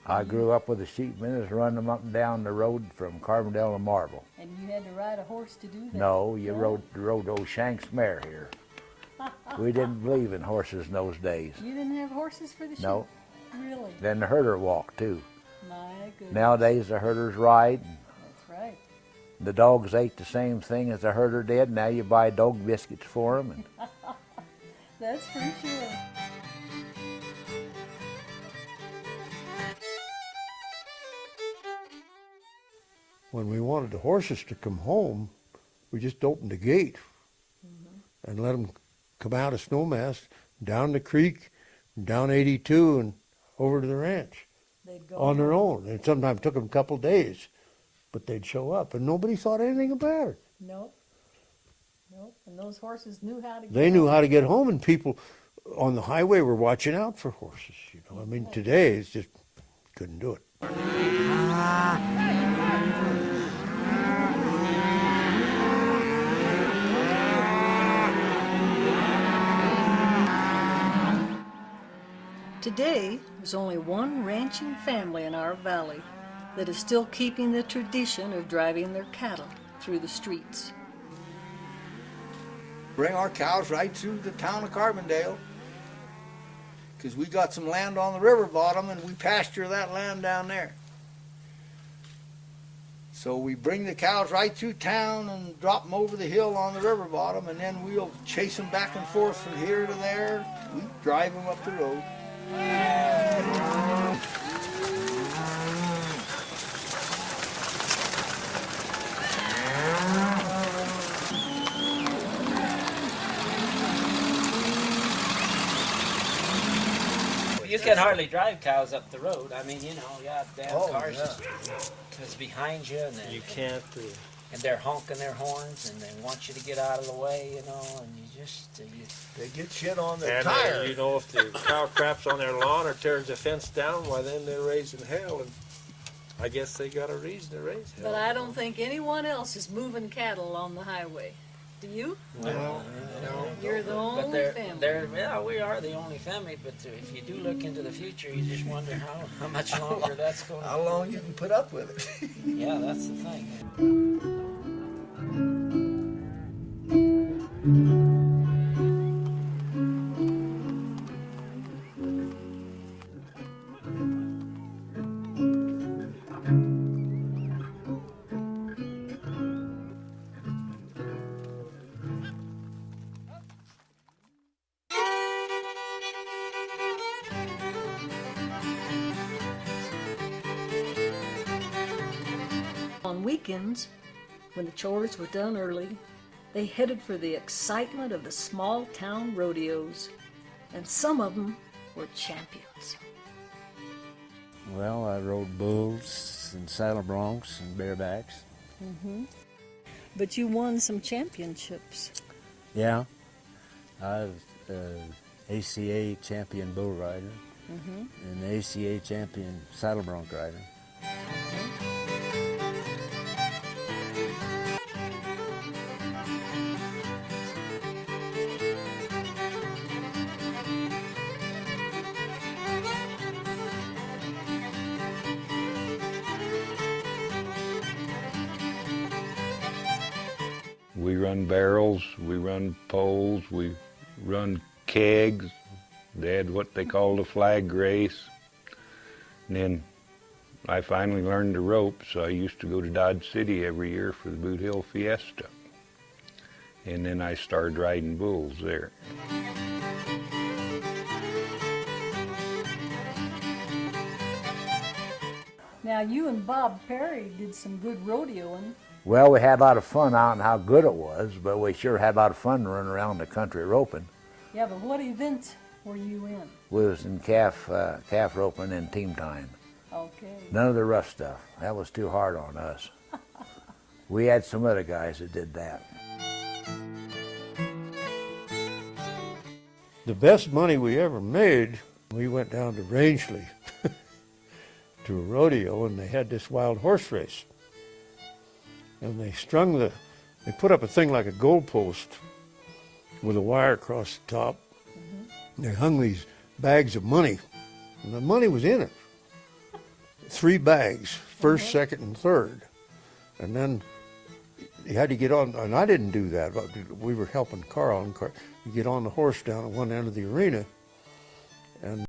I grew up with the sheep business, running them up and down the road from Carbondale to Marble. And you had to ride a horse to do that? No, you rode old Shank's mare here. We didn't believe in horses in those days. You didn't have horses for the sheep? No. Really? Then the herder walked too. My goodness. Nowadays the herders ride. That's right. The dogs ate the same thing as the herder did. Now you buy dog biscuits for them. And That's for sure. When we wanted the horses to come home, we just opened the gate and let them come out of Snowmass, down the creek, down 82 and over to the ranch They'd go on their own. And sometimes it took them a couple days, but they'd show up and nobody thought anything about it. Nope. Nope. And those horses knew how to get They knew home. how to get home, and people on the highway were watching out for horses. You know, I mean, today it's just couldn't do it. Today, there's only one ranching family in our valley that is still keeping the tradition of driving their cattle through the streets. Bring our cows right through the town of Carbondale, because we got some land on the river bottom and we pasture that land down there. So we bring the cows right through town and drop them over the hill on the river bottom, and then we'll chase them back and forth from here to there. We drive them up the road. You can hardly drive cows up the road. I mean, you know, damn cars just behind you, and You can't. and they're honking their horns, and they want you to get out of the way, you know, and you just They get shit on their And tire. you know, if the cow craps on their lawn or tears the fence down, why then they're raising hell, and I guess they got a reason to raise hell. But I don't think anyone else is moving cattle on the highway. Do you? No. You're the but only they're family. yeah, we are the only family. But if you do look into the future, you just wonder how much longer that's going. How long you can put up with it? Yeah, that's the thing. On weekends, when the chores were done early, they headed for the excitement of the small town rodeos, and some of them were champions. Well, I rode bulls and saddle broncs and barebacks. But you won some championships. Yeah, I was ACA champion bull rider and ACA champion saddle bronc rider. We run barrels, we run poles, we run kegs. They had what they called a flag race. And then I finally learned the ropes, so I used to go to Dodge City every year for the Boot Hill Fiesta. And then I started riding bulls there. Now, you and Bob Perry did some good rodeoing. well, we had a lot of fun out and how good it was, but we sure had a lot of fun running around the country roping. Yeah, but what events were you in? We was in calf roping and team time. Okay. None of the rough stuff. That was too hard on us. We had some other guys that did that. The best money we ever made, we went down to Rangeley to a rodeo, and they had this wild horse race. And they they put up a thing like a goalpost with a wire across the top. They hung these bags of money, and the money was in it. 3 bags, first, second, and third. And then you had to get on, and I didn't do that, but we were helping Carl. And you get on the horse down at one end of the arena, and